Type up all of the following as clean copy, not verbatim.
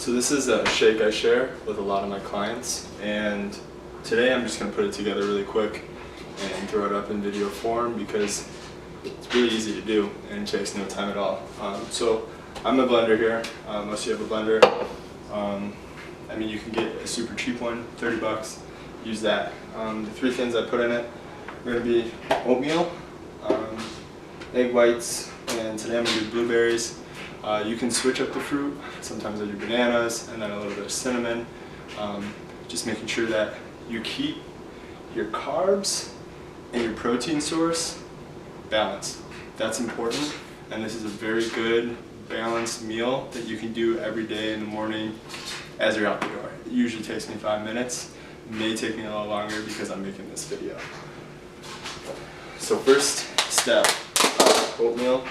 So this is a shake I share with a lot of my clients, and today I'm just going to put it together really quick and throw it up in video form because it's really easy to do and it takes no time at all. So I'm a blender here. Most of you have a blender. I mean, you can get a super cheap one, 30 bucks. Use that. The three things I put in it are going to be oatmeal, egg whites, and today I'm going to do blueberries. You can switch up the fruit. Sometimes I do bananas and then a little bit of cinnamon. Just making sure that you keep your carbs and your protein source balanced. That's important, and this is a very good balanced meal that you can do every day in the morning as you're out the door. It usually takes me 5 minutes. It may take me a little longer because I'm making this video. So first step, oatmeal.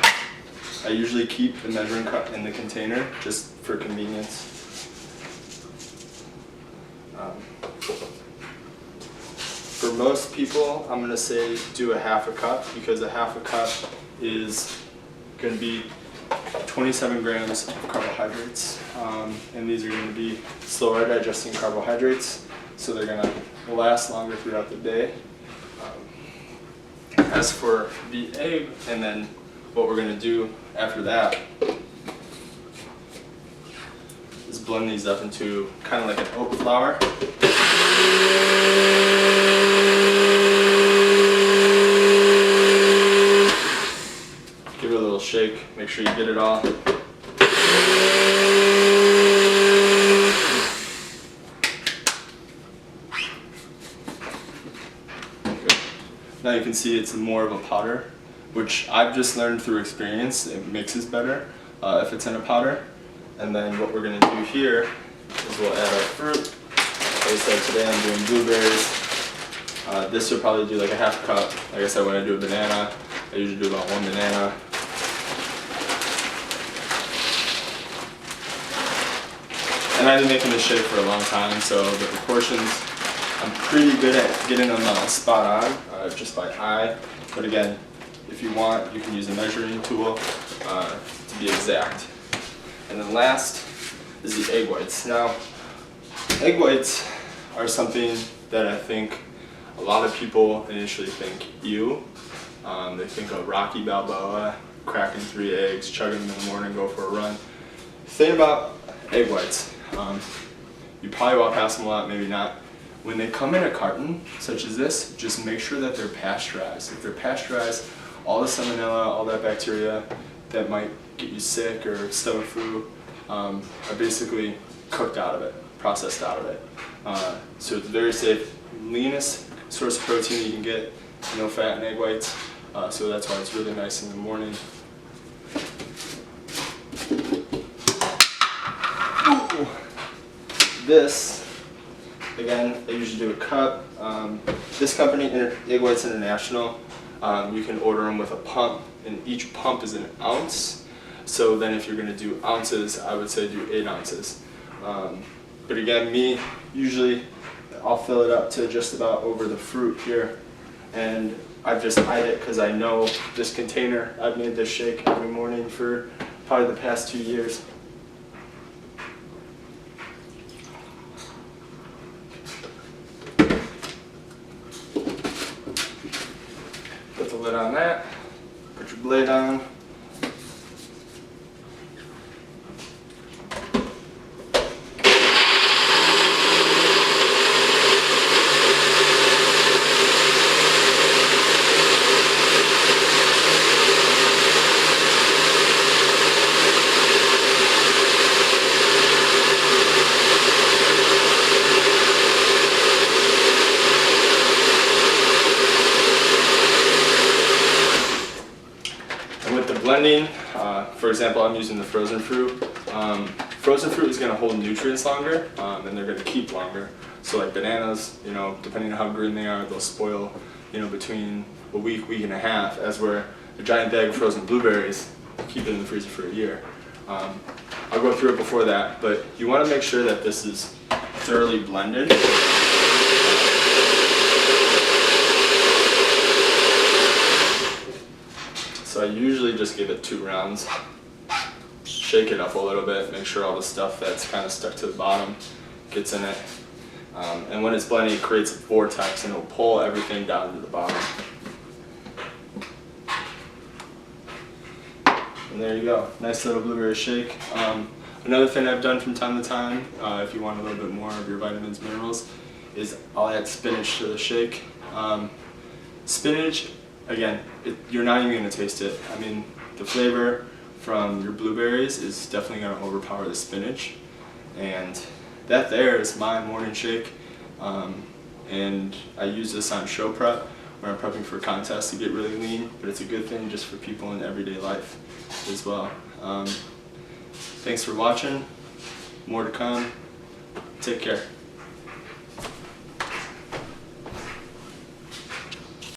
I usually keep the measuring cup in the container just for convenience. For most people, I'm going to say do a half a cup because a half a cup is going to be 27 grams of carbohydrates. And these are going to be slower digesting carbohydrates, so they're going to last longer throughout the day. As for the egg, and then what we're going to do after that is blend these up into kind of like an oat flour. Give it a little shake, make sure you get it all. Now you can see it's more of a powder, which I've just learned through experience. It mixes better if it's in a powder. And then what we're going to do here is we'll add our fruit. Like I said, today I'm doing blueberries. This would probably do like a half cup. Like I said, when I do a banana, I usually do about 1 banana. And I've been making this shake for a long time, so the proportions, I'm pretty good at getting them spot on, just by eye. But again, if you want, you can use a measuring tool to be exact. And then last is the egg whites. Now, egg whites are something that I think a lot of people initially think, ew. They think of Rocky Balboa, cracking 3 eggs, chugging them in the morning, go for a run. The thing about egg whites, you probably walk past them a lot, maybe not. When they come in a carton, such as this, just make sure that they're pasteurized. If they're pasteurized, all the salmonella, all that bacteria that might get you sick or stomach flu are basically cooked out of it, processed out of it. So it's very safe, leanest source of protein you can get, no fat in egg whites, so that's why it's really nice in the morning. Ooh. This, again, I usually do a cup. This company, Egg Whites International, you can order them with a pump, and each pump is an ounce. So then if you're going to do ounces, I would say do 8 ounces. But again, me, usually I'll fill it up to just about over the fruit here. And I've just eyed it because I know this container. I've made this shake every morning for probably the past 2 years. Put the lid on that, put your blade on. Blending, for example, I'm using the frozen fruit. Frozen fruit is going to hold nutrients longer, and they're going to keep longer. So like bananas, you know, depending on how green they are, they'll spoil, you know, between a week, week and a half. As where a giant bag of frozen blueberries, keep it in the freezer for a year. I'll go through it before that, but you want to make sure that this is thoroughly blended. So I usually just give it 2 rounds. shake it up a little bit, make sure all the stuff that's kind of stuck to the bottom gets in it. And when it's blending, it creates a vortex and it'll pull everything down to the bottom. And there you go, nice little blueberry shake. Another thing I've done from time to time, if you want a little bit more of your vitamins, minerals, is I'll add spinach to the shake. Spinach, again, you're not even going to taste it. I mean, the flavor from your blueberries is definitely going to overpower the spinach. And that there is my morning shake. And I use this on show prep when I'm prepping for contests to get really lean, but it's a good thing just for people in everyday life as well. Thanks for watching. More to come. Take care.